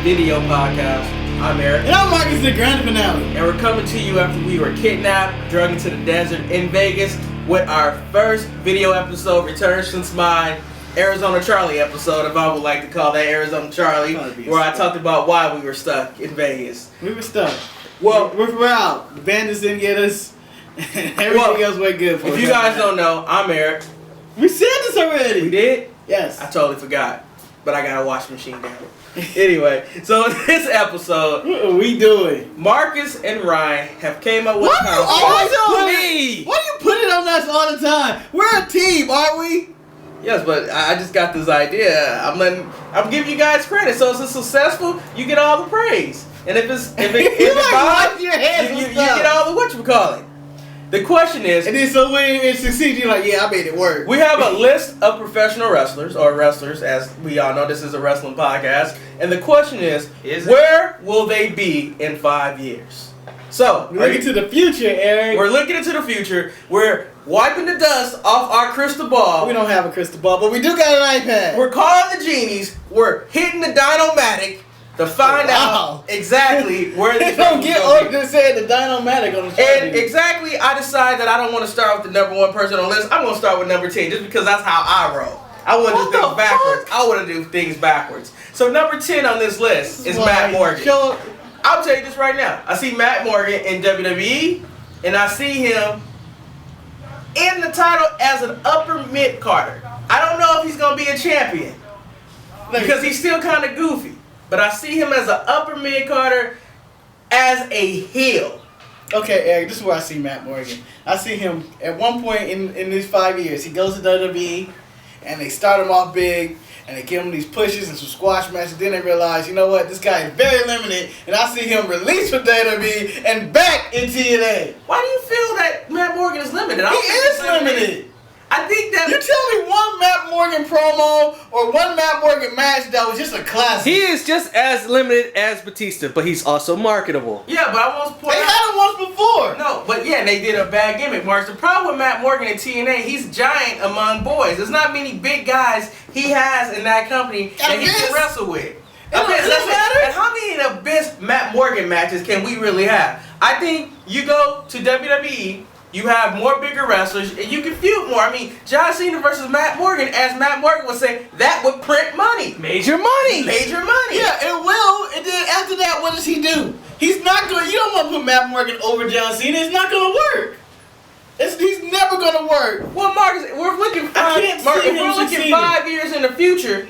video podcast. I'm Eric. And I'm Marcus, the grand finale. And we're coming to you after we were kidnapped, drugged into the desert in Vegas with our first video episode returned since my Arizona Charlie episode, if I would like to call that Arizona Charlie, where I talked about why we were stuck in Vegas. We were stuck. Well, we're out. The bandits didn't get us. Everything else went good for us. If you guys don't know, I'm Eric. We said this already. We did? Yes. I totally forgot. But I got a washing machine down. Anyway, so in this episode, what are we doing? Marcus and Ryan have came up with Why a concept. Why do you put it on us all the time? We're a team, aren't we? Yes, but I just got this idea. I'm giving you guys credit. So if it's successful, you get all the praise. And if it bombs, you get all the whatchamacallit. The question is, and then so when it succeeds, you're like, yeah, I made it work. We have a list of professional wrestlers, or wrestlers, as we all know. This is a wrestling podcast. And the question is where will they be in 5 years? So, we're looking to the future, Eric. We're looking into the future. We're wiping the dust off our crystal ball. We don't have a crystal ball, but we do got an iPad. We're calling the genies. We're hitting the Dynomatic to find out exactly where they don't get Orton to say the Dynomatic on the show. And exactly, I decide that I don't want to start with the number one person on the list. I'm going to start with number 10 just because that's how I roll. I want to do things backwards. I want to do things backwards. So number 10 on this list is Matt Morgan. I'll tell you this right now. I see Matt Morgan in WWE, and I see him in the title as an upper mid-carder. I don't know if he's going to be a champion because he's still kind of goofy. But I see him as an upper mid-carder as a heel. Okay, Eric, this is where I see Matt Morgan. I see him at one point in these 5 years. He goes to WWE, and they start him off big, and they give him these pushes and some squash matches. Then they realize, you know what, this guy is very limited, and I see him released from WWE and back in TNA. Why do you feel that Matt Morgan is limited? He is limited. I think that you tell me one Matt Morgan promo or one Matt Morgan match that was just a classic. He is just as limited as Batista, but he's also marketable. Yeah, but I want to point out. They had him once before. No, but yeah, they did a bad gimmick, Mark. The problem with Matt Morgan in TNA, he's giant among boys. There's not many big guys he has in that company that he can wrestle with. And how many of the best Matt Morgan matches can we really have? I think you go to WWE. You have more bigger wrestlers, and you can feud more. I mean, John Cena versus Matt Morgan, as Matt Morgan would say, that would print money. Major money. Major money. Yeah, it will. And then after that, what does he do? He's not going to, you don't want to put Matt Morgan over John Cena. It's not going to work. He's never going to work. Well, Marcus, we're looking 5 years in the future.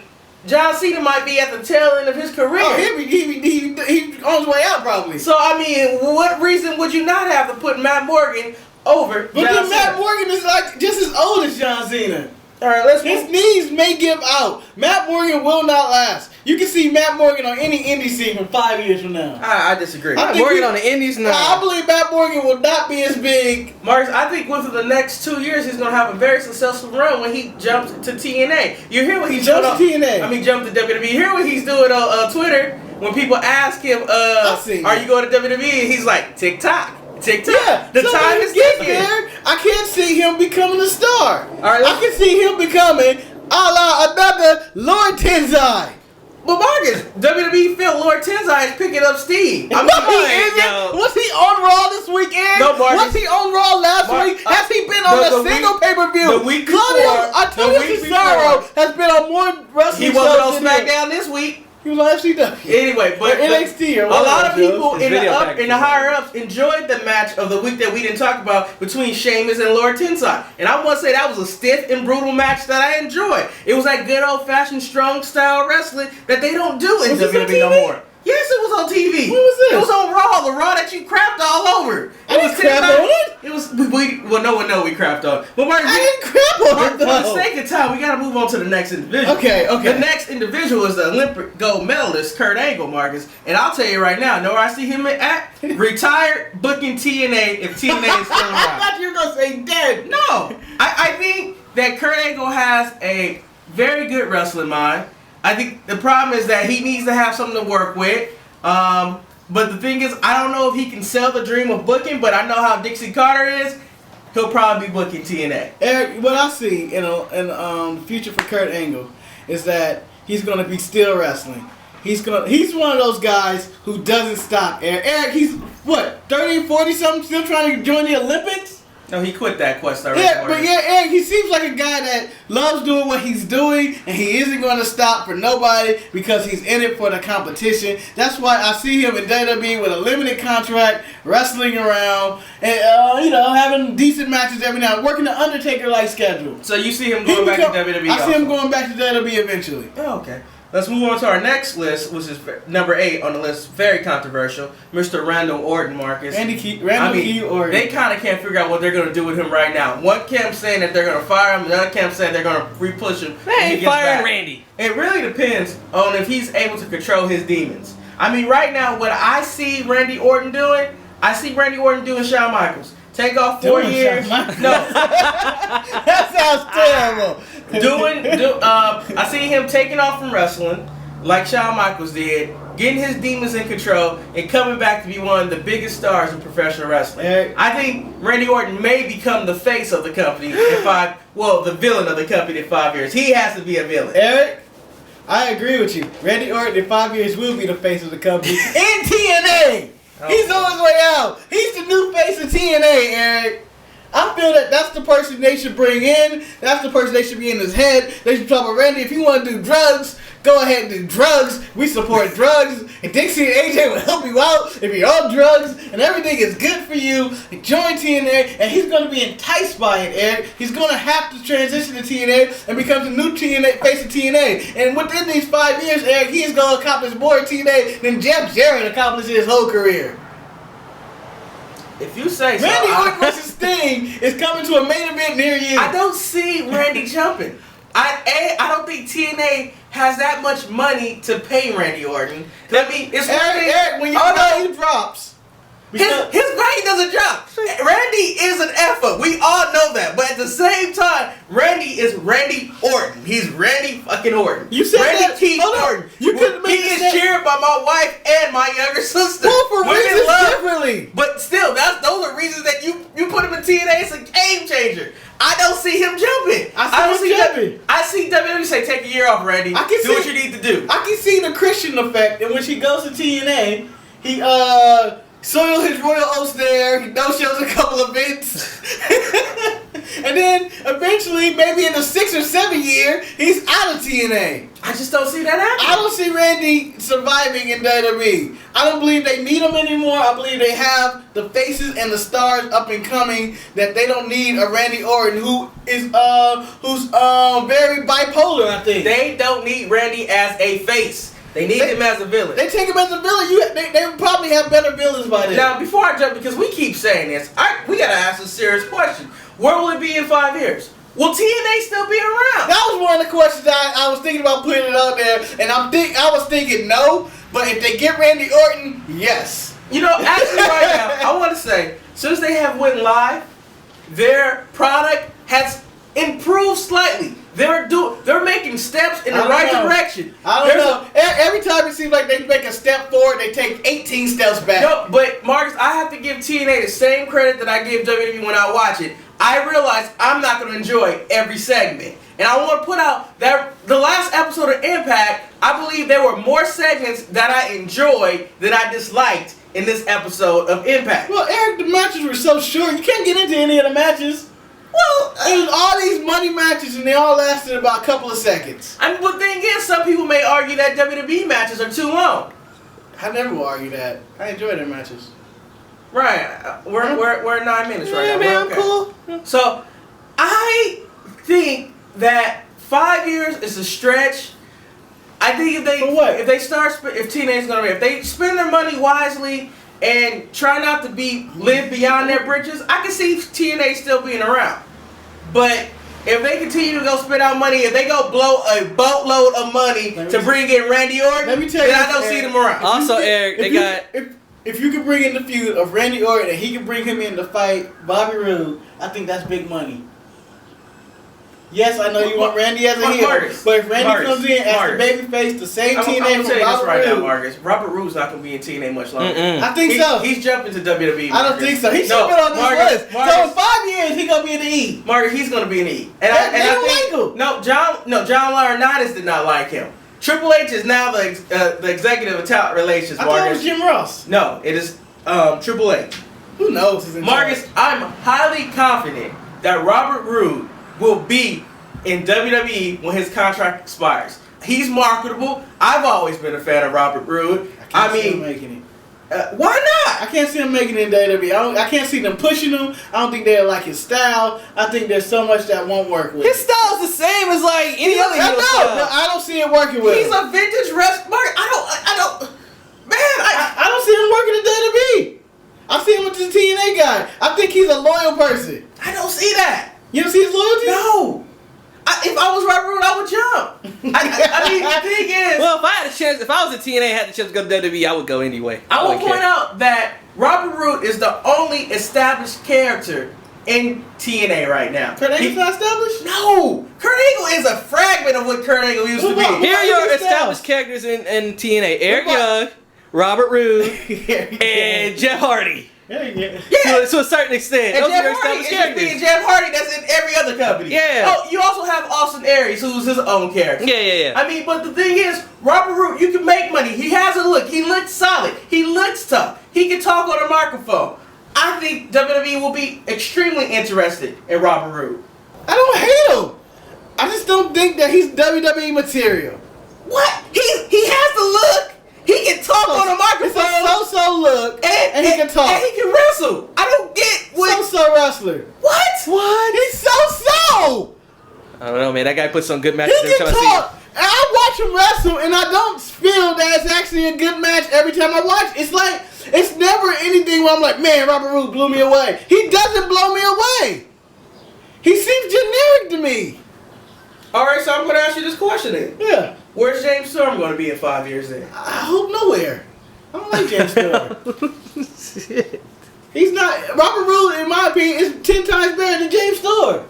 John Cena might be at the tail end of his career. Oh, he's on his way out probably. So, I mean, what reason would you not have to put Matt Morgan over But John then Matt Cena? Morgan is like just as old as John Cena. All right, his knees may give out. Matt Morgan will not last. You can see Matt Morgan on any indie scene from 5 years from now. I disagree. Matt Morgan on the indies now. I believe Matt Morgan will not be as big. Marcus, I think within the next 2 years he's going to have a very successful run when he jumps to TNA. You hear what he's doing to TNA. I mean, jump to WWE. You hear what he's doing on Twitter when people ask him, are you going to WWE? He's like, TikTok. TikTok. Yeah, the time is ticking. I can't see him becoming a star. All right, I can see him becoming another Lord Tenzai. But Marcus, WWE felt Lord Tenzai is picking up steam. I mean, was he on Raw this weekend? No, Marcus. Was he on Raw last week? Has he been on a single pay-per-view? The week before, Claudio Cesaro has been on more wrestling shows. He wasn't on SmackDown this week. He was on FCW. Anyway, but NXT or a lot of people in the higher ups enjoyed the match of the week that we didn't talk about between Sheamus and Lord Tensai. And I want to say that was a stiff and brutal match that I enjoyed. It was like good old fashioned strong style wrestling that they don't do in WWE no more. Yes, it was on TV. What was this? It was on Raw, the Raw that you crapped all over. I didn't crap on it. It was well, no one know we crapped on it. But Mark, I didn't crap on it. For the sake of time, we gotta move on to the next individual. Okay. The next individual is the Olympic gold medalist Kurt Angle, Marcus. And I'll tell you right now, know where I see him at? Retired booking TNA if TNA is still around. I thought you were gonna say dead. No, I think that Kurt Angle has a very good wrestling mind. I think the problem is that he needs to have something to work with. But the thing is, I don't know if he can sell the dream of booking, but I know how Dixie Carter is. He'll probably be booking TNA. Eric, what I see in the future for Kurt Angle is that he's going to be still wrestling. He's one of those guys who doesn't stop. Eric, he's what, 30, 40 something, still trying to join the Olympics? No, he quit that quest already. Yeah, but Eric, he seems like a guy that loves doing what he's doing, and he isn't going to stop for nobody because he's in it for the competition. That's why I see him in WWE with a limited contract, wrestling around, and having decent matches every now, working the Undertaker-like schedule. So you see him going back to WWE? I see him going back to WWE eventually. Oh, okay. Let's move on to our next list, which is number 8 on the list. Very controversial. Mr. Randall Orton, Marcus. Randall Orton. They kind of can't figure out what they're going to do with him right now. One camp saying that they're going to fire him, the other camp saying they're going to re-push him. They ain't firing Randy. It really depends on if he's able to control his demons. I mean, right now, what I see Randy Orton doing, Shawn Michaels. Take off 4 years. No. That sounds terrible. I see him taking off from wrestling, like Shawn Michaels did, getting his demons in control, and coming back to be one of the biggest stars in professional wrestling. I think Randy Orton may become the face of the company in the villain of the company in 5 years. He has to be a villain. Eric, I agree with you. Randy Orton in 5 years will be the face of the company in TNA. He's on his way out. He's the new face of TNA, Eric. I feel that that's the person they should bring in. That's the person they should be in his head. They should talk about Randy. If you want to do drugs, go ahead and do drugs. We support drugs. And Dixie and AJ will help you out if you're on drugs and everything is good for you. Join TNA, and he's going to be enticed by it, Eric. He's going to have to transition to TNA and become the new TNA face of TNA. And within these 5 years, Eric, he is going to accomplish more in TNA than Jeff Jarrett accomplished his whole career. If you say so. Randy Orton versus Sting is coming to a main event near you. I don't see Randy jumping. I don't think TNA has that much money to pay Randy Orton. I mean, it's Eric, when you he drops. His grade doesn't drop. Randy is an F-up. We all know that. But at the same time, Randy is Randy Orton. He's Randy fucking Orton. You said Randy that. Keith Orton. You couldn't make He is cheered by my wife and my younger sister. Well, for reasons differently. But still, those are reasons that you put him in TNA. It's a game changer. I don't see him jumping. I see WWE say, take a year off, Randy. Do what you need to do. I can see the Christian effect, and when she goes to TNA, he soil his royal oats there. He no-shows a couple of events. And then eventually, maybe in the 6 or 7 year, he's out of TNA. I just don't see that happening. I don't see Randy surviving in WWE. I don't believe they need him anymore. I believe they have the faces and the stars up and coming that they don't need a Randy Orton who's very bipolar, I think. They don't need Randy as a face. They need him as a villain. They take him as a villain. They probably have better villains by then. Now, before I jump, because we keep saying this, we got to ask a serious question. Where will it be in 5 years? Will TNA still be around? That was one of the questions I was thinking about putting it out there, and I was thinking no, but if they get Randy Orton, yes. You know, actually right now, I want to say, since they have went live, their product has improved slightly. They're making steps in the right direction. I don't know. Every time it seems like they make a step forward, they take 18 steps back. No, but Marcus, I have to give TNA the same credit that I give WWE when I watch it. I realize I'm not going to enjoy every segment. And I want to put out that the last episode of Impact, I believe there were more segments that I enjoyed than I disliked in this episode of Impact. Well, Eric, the matches were so short. You can't get into any of the matches. Well, it was all these money matches, and they all lasted about a couple of seconds. I mean, but then again, some people may argue that WWE matches are too long. I never will argue that. I enjoy their matches. Right. We're at 9 minutes right now. Man, okay. Cool. So, I think that 5 years is a stretch. I think if they spend their money wisely and try not to live beyond their britches, I can see TNA still being around. But if they continue to go spend out money, if they go blow a boatload of money to bring in Randy Orton, then I don't see them around. Also, Eric, if you could bring in the feud of Randy Orton and he could bring him in to fight Bobby Roode, I think that's big money. Yes, I know you want Randy as a heel, but if Randy comes in as the babyface, the same TNA from Robert Roode. Marcus. Robert Roode's not going to be in TNA much longer. I think so. He's jumping to WWE. I don't think so. He should have been on this list. So in 5 years, he's going to be in the E. Marcus, he's going to be in the E. They don't like him. No, John Laurinaitis did not like him. Triple H is now the executive of talent relations. I thought it Marcus. was Jim Ross. No, it is Triple H. Who knows? Who's in Marcus, charge? I'm highly confident that Robert Roode will be in WWE when his contract expires. He's marketable. I've always been a fan of Robert Roode. I can't see him making it. Why not? I can't see him making it in WWE. I can't see them pushing him. I don't think they like his style. I think there's so much that won't work with. His style's the same as like any other heel style. But I don't see it working with He's him. a vintage wrestler. I don't. Man, I don't see him working at WWE. I see him with the TNA guy. I think he's a loyal person. I don't see that. You don't see his loyalty? No. If I was Robert Roode, I would jump. I mean, the thing is, Well, if I had a chance, if I was a TNA and had the chance to go to WWE, I would go anyway. I will wouldn't point care. out that Robert Roode is the only established character in TNA right now. Kurt Angle's not established? No! Kurt Angle is a fragment of what Kurt Angle used to be. What Here are about your his established style? characters in TNA: Eric What Young, Robert Roode, Yeah. and Jeff Hardy. Yeah. Yeah. To a certain extent, And those are Jeff your Hardy established is just being characters. Jeff Hardy that's in every other company. Yeah. Oh, you also have Austin Aries, who's his own character. Yeah. I mean, but the thing is, Robert Roode, you can make money. He has a look. He looks solid. He looks tough. He can talk on a microphone. I think WWE will be extremely interested in Robert Roode. I don't hate him. I just don't think that he's WWE material. What? He has the look. He can talk on a It's microphone. a so-so look, and he can talk. And he can wrestle. I don't get what. So-so wrestler. What? He's so-so. I don't know, man. That guy puts on good matches He every can time I see him. talk. And I watch him wrestle, and I don't feel that it's actually a good match every time I watch. It's like, it's never anything where I'm like, man, Robert Roode blew me away. He doesn't blow me away. He seems generic to me. All right, so I'm going to ask you this question then. Yeah. Where's James Storm going to be in 5 years then? I hope nowhere. I don't like James Storm. He's not. Robert Roode, in my opinion, is 10 times better than James Storm.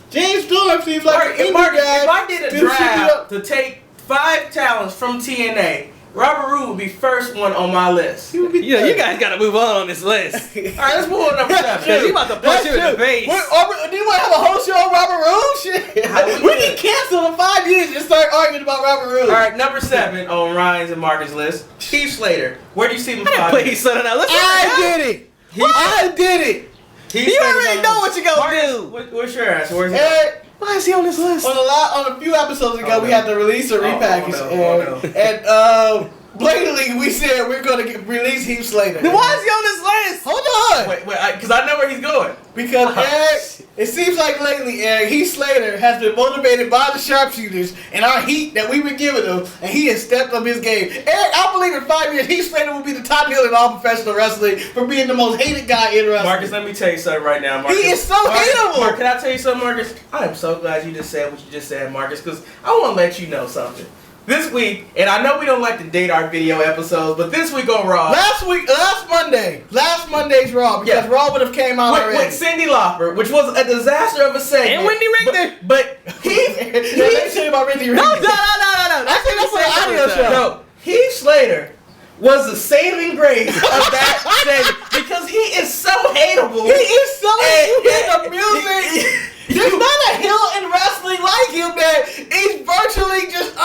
James Storm seems like Mark, an indie Mark, guy. if I did a Still shooting draft up. to take 5 talents from TNA, Robert Roode would be first one on my list. He would be You third. guys got to move on this list. All right, let's move on to number 7. Because you about to punch him in the face. Do you want to have a whole show on Robert Roode? Shit. We can cancel in 5 years and start arguing about Robert Roode. All right, number 7 on Ryan's and Marcus' list, Heath Slater. Where do you see him in 5 Please, years? son, now listen. I did it. I did it. Heath You Slater's already on know the what list. you gonna Marcus, do. What's your answer? Where's he? Eric, Why is he on this list? on a few episodes ago, we had to release a repackage, no. and blatantly we said we're going to release Heath Slater. Then why is he on this list? Hold on. Wait, because I know where he's going. Because Eric, it seems like lately, Eric, Heath Slater has been motivated by the Sharpshooters and our heat that we've been giving him, and he has stepped up his game. Eric, I believe in 5 years, Heath Slater will be the top heel in all professional wrestling for being the most hated guy in wrestling. Marcus, let me tell you something right now, Marcus. He is so Marcus, hateable. Marcus, can I tell you something, Marcus? I am so glad you just said what you just said, Marcus, because I want to let you know something. This week, and I know we don't like to date our video episodes, but this week on Raw, last Monday's Raw, because Yeah. Raw would have came out already. with Cyndi Lauper, which was a disaster of a segment. And Wendy Richter. But Let me tell you about Randy No. Richter. That's That's for the audio show. No, Heath Slater was the saving grace of that segment because he is so hateable. He is so And- you hear the music. There's not a heel in wrestling like him that is virtually just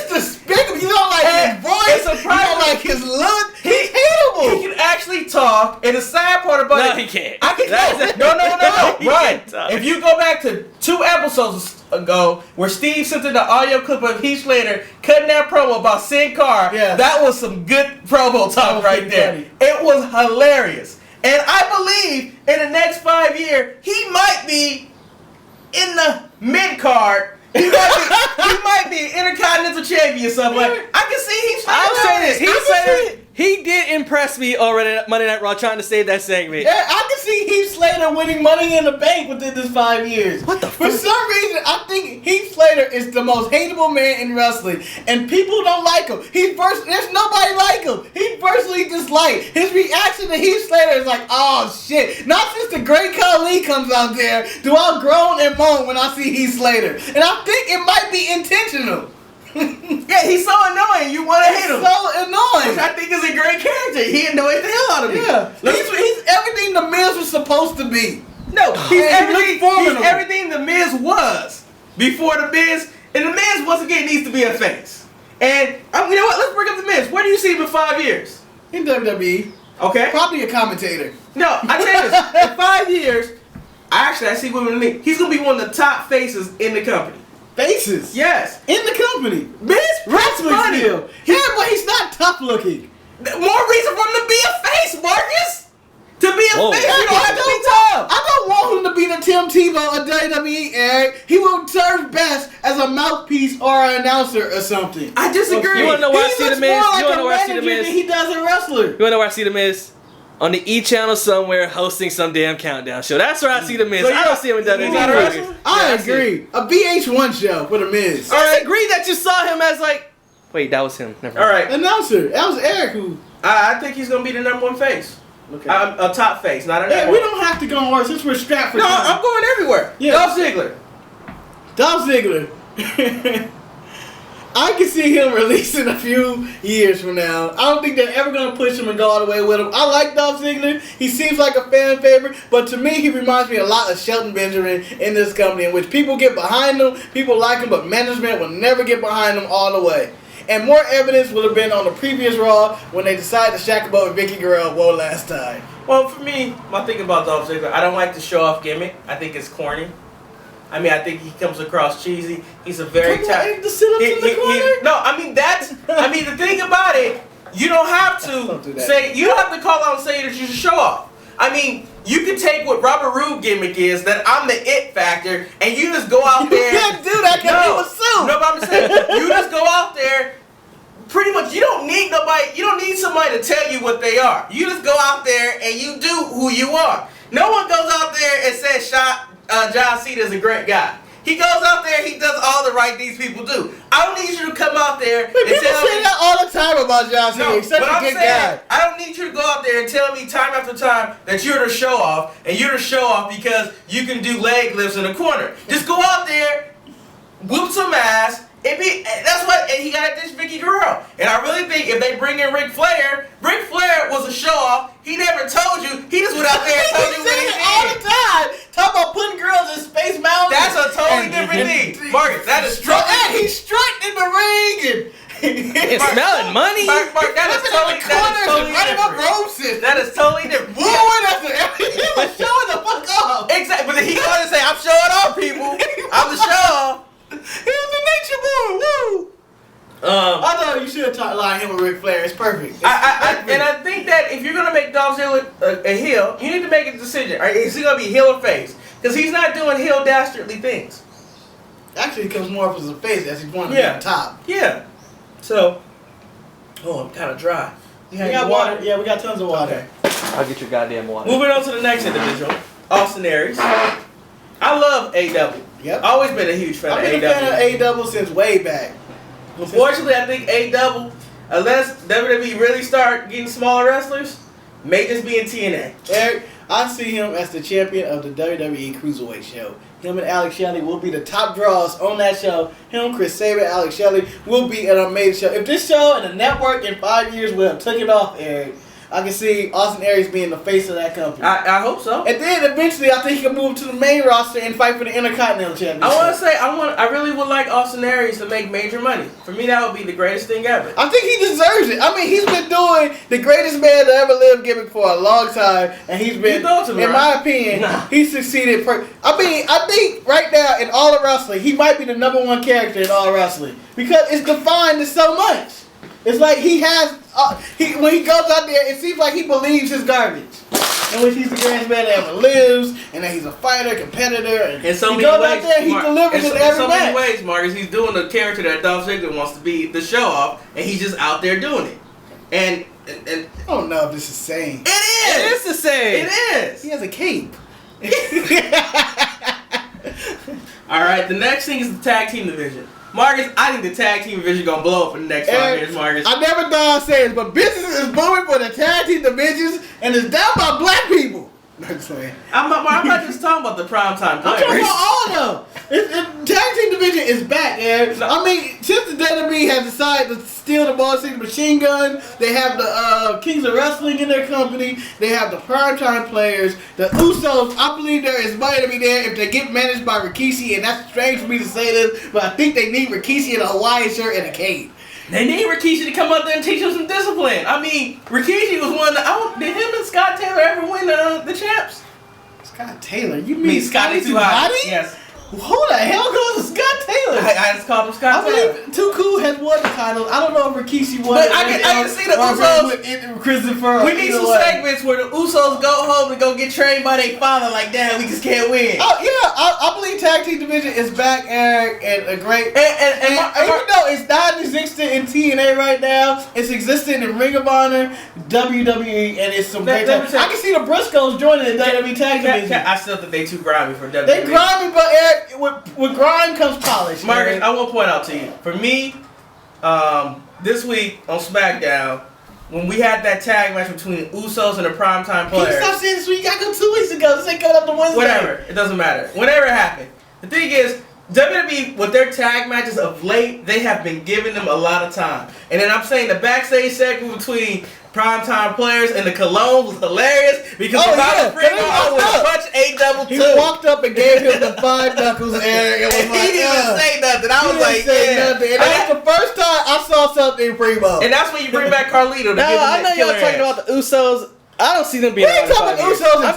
despicable. You don't like his voice. It's a You don't like his look. He's hateable. He can actually talk, and the sad part about No, it, he can't. I can That's- no. He Right. can't talk. If you go back to 2 episodes ago, where Steve sent in the audio clip of Heath Slater cutting that promo about Sin Cara, Yeah. that was some good promo talk was right pretty there. funny. It was hilarious, and I believe in the next 5 years he might be in the mid card. He might be an Intercontinental Champion or something. Like, I can see Heath Slater. I'll say this. I can see He did impress me already at Monday Night Raw trying to save that segment. Yeah, I can see Heath Slater winning Money in the Bank within this 5 years. What the For fuck? some reason, I think Heath Slater is the most hateable man in wrestling, and people don't like him. There's nobody like him. He's personally disliked. His reaction to Heath Slater is like, oh shit. Not since the Great Khali comes out there do I groan and moan when I see Heath Slater. And I think it might be intentional. Yeah, he's so annoying. You want to hate him. So annoying. Which I think is a great character. He annoys the hell out of me. Yeah, he's everything the Miz was supposed to be. No, he's And he looked formidable. everything the Miz was before the Miz And the Miz, once again, needs to be a face. And, you know what? Let's bring up the Miz. Where do you see him in 5 years? In WWE. Okay. Probably a commentator. No, I tell you this. In 5 years, I see women in the league. He's going to be one of the top faces in the company. Faces? Yes. In the company. Miz Wrestling money. still. Yeah, but he's not tough looking. More reason for him to be a face, Marcus. To be a Whoa. face, you don't have to be tough. I don't want him to be the Tim Tebow of WWE, Eric. He will serve best as a mouthpiece or an announcer or something. I disagree. You wanna know where I He see the looks Miz? more like You wanna a know where I see the manager Miz? than he does a wrestler. You wanna know where I see the Miz? On the E channel somewhere, hosting some damn countdown show. That's where I see the Miz. So I don't see him in WWE. he's not a wrestler? I Yeah, see it. agree. A VH1 show for the Miz. I agree that you saw him as like. Wait, that was him. Never All mind. right. Announcer. That was Eric who. I think he's going to be the number one face. Okay. A top face, not a Hey, number we one. don't have to go on work since we're strapped for No, time. I'm going everywhere. Yeah. Dolph Ziggler. Dolph Ziggler. I can see him releasing a few years from now. I don't think they're ever going to push him and go all the way with him. I like Dolph Ziggler. He seems like a fan favorite, but to me, he reminds me a lot of Shelton Benjamin in this company, in which people get behind him, people like him, but management will never get behind him all the way. And more evidence would have been on the previous Raw when they decided to shack about with Vicky Guerrero last time. Well, for me, my thing about Dolph Ziggler, I don't like the show-off gimmick. I think it's corny. I mean, I think he comes across cheesy. He's a very The sit-ups in the corner? No, I mean the thing about it, you don't have Don't do to that. say, you don't have to call out and say that you should show off. I mean, you can take what Robert Roode gimmick is, that I'm the it factor, and you just go out there. You can't do that because he was sued. No, but I'm saying, you just go out there. Pretty much, you don't need nobody. You don't need somebody to tell you what they are. You just go out there and you do who you are. No one goes out there and says John Cena is a great guy. He goes out there, he does all the right things people do. I don't need you to come out there and People tell say me. that all the time about John Cena. No, He's such but a I'm good saying, guy. I don't need you to go out there and tell me time after time that you're the show off, and you're the show off because you can do leg lifts in the corner. Just go out there, whoop some ass. That's what, and he got this Vicky Guerrero. And I really think if they bring in Ric Flair was a show off. He never told you. He just went out there and told you what he He all the did. time. Talk about putting girls in Space Mountain. That's a totally different thing. Marcus, that is And he's strutting in the ring And smelling money. Mark, that is totally running up different. ropes and That is totally different. wooing us. He was showing the fuck off. Exactly, but then he going to say, I'm showing off, people. I'm the show off. He was a nature boy. Woo. I thought you should have lined him with Ric Flair. It's perfect. And I think that if you're going to make Dolph Ziggler a heel, you need to make a decision. All right, is he going to be heel or face? Because he's not doing heel dastardly things. Actually, he comes more up as a face as he's wanting to be on top. Yeah. So, I'm kind of dry. We got water. Yeah, we got tons of water. Okay. I'll get your goddamn water. Moving on to the next individual, Austin Aries. I love AEW. Yep. Always been a huge fan I've of been a fan of AEW since way back. Unfortunately, I think AEW, unless WWE really start getting smaller wrestlers, may just be in TNA. Eric, I see him as the champion of the WWE Cruiserweight show. Him and Alex Shelley will be the top draws on that show. Him, Chris Sabin, Alex Shelley will be an amazing show. If this show and the network in 5 years would have took it off, Eric, I can see Austin Aries being the face of that company. I hope so. And then eventually, I think he can move to the main roster and fight for the Intercontinental Championship. I really would like Austin Aries to make major money. For me, that would be the greatest thing ever. I think he deserves it. I mean, he's been doing the greatest man to ever live gimmick for a long time, and he's been, in my opinion, he succeeded. I think right now in all of wrestling, he might be the #1 character in all wrestling because it's defined as so much. It's like he has, when he goes out there, it seems like he believes his garbage. In which he's the greatest man that ever lives, and that he's a fighter, competitor, and in so he many goes ways, out there, he delivers in every so match. many ways, Marcus, he's doing the character that Dolph Ziggler wants to be, the show off, and he's just out there doing it. And I don't know if this is sane. it is. It is the same. It is. He has a cape. All right, the next thing is the tag team division. Marcus, I think the tag team division gonna blow up in the next 5 years, Marcus. I never thought I'd say this, but business is booming for the tag team divisions, and it's done by black people. I'm not just talking about the primetime I'm players. talking about all of them. Tag team division is back, Eric. I mean, since the WWE has decided to steal the Ball City Machine Gun, they have the Kings of Wrestling in their company. They have the primetime players. The Usos, I believe there is money to be there if they get managed by Rikishi, and that's strange for me to say this, but I think they need Rikishi in a Hawaiian shirt and a cape. They need Rikishi to come up there and teach them some discipline. I mean, Rikishi was one of the... did him and Scott Taylor ever win the champs? Scott Taylor? You mean Scotty Scotty Tuhati? Yes. Who the hell goes to Scott Taylor? I just called him Scott Taylor. I believe Too Cool has won the title. I don't know if Rikishi won But I can see the Usos. Christopher. We need some segments where the Usos go home and go get trained by their father like, Dad, we just can't win. Oh, yeah. I believe Tag Team Division is back, Eric, and a great... And even though it's not existent in TNA right now, it's existent in Ring of Honor, WWE, and it's some great tag. I can see the Briscoes joining the WWE Tag Division. I still think they too grimy for WWE. They grimy, but Eric, with grime comes polish. Marcus, I will point out to you. For me, this week on SmackDown, when we had that tag match between Usos and the primetime players. Can you stop saying this week? I go 2 weeks ago. This ain't coming up to Wednesday. Whatever. It doesn't matter. Whenever it happened. The thing is, WWE, with their tag matches of late, they have been giving them a lot of time. And then I'm saying the backstage segment between primetime players and the Cologne was hilarious because Robert Primo was punch A-double-2. He walked up and gave him the 5 knuckles, Eric. And he didn't even say nothing. I was like, nothing. And that's the first time I saw something Primo. And that's when you bring back Carlito to give him I know that y'all talking about the Usos. I don't see them being around in 5 years. I'm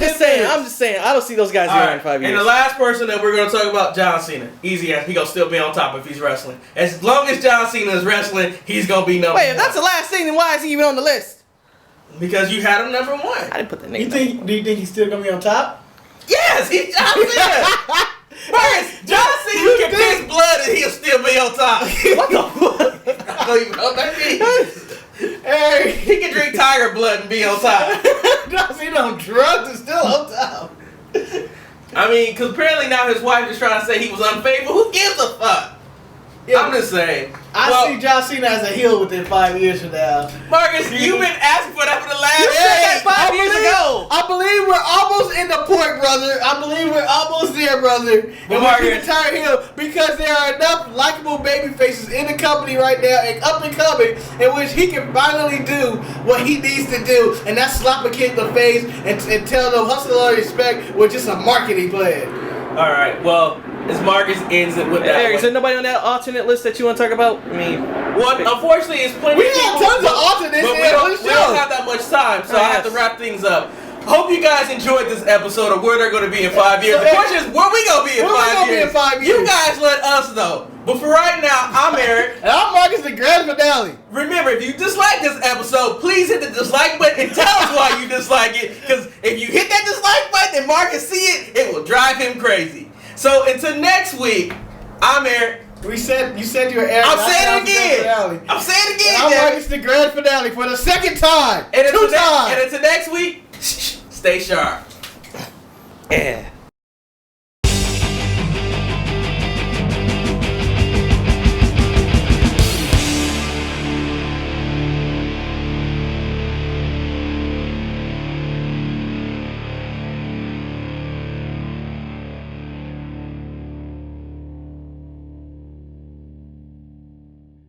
just saying. I don't see those guys being around in 5 years. And the last person that we're going to talk about, John Cena. Easy as he going to still be on top if he's wrestling. As long as John Cena is wrestling, he's going to be number one. Wait, if that's the last thing, then why is he even on the list? Because you had him number one. I didn't put the name. Do you think he's still going to be on top? Yes, he's John Cena. First, John Cena can piss blood and he'll still be on top. What the fuck? I don't even know what that means. Hey, he can drink tiger blood and be on top. John Cena on drugs and still on top. I mean, because apparently now his wife is trying to say he was unfaithful. Who gives a fuck? Yeah, I'm just saying. I see John Cena as a heel within 5 years from now. Marcus, you've been asking for that for the last 5 years ago. I believe we're almost in the point, brother. I believe we're almost there, brother. But Marcus, entire heel because there are enough likable baby faces in the company right now and up and coming in which he can finally do what he needs to do, and that's slap a kid in the face and tell them hustle or respect with just a marketing plan. All right, well, as Marcus ends it with that. Eric, is there nobody on that alternate list that you want to talk about? I mean, well, unfortunately, it's plenty. We have tons of alternates. But we don't have that much time, so I have to wrap things up. Hope you guys enjoyed this episode of where they're going to be in 5 years. The question is, where we going to be in 5 years? You guys let us know. But for right now, I'm Eric. And I'm Marcus, the grand finale. Remember, if you dislike this episode, please hit the dislike button and tell us why you dislike it. Because if you hit that dislike button and Marcus see it, it will drive him crazy. So until next week, I'm Eric. You said you're Eric. I'm saying it again. I'm saying it again. And I'm Marcus, the grand finale for the second time. And until next week, stay sharp. yeah.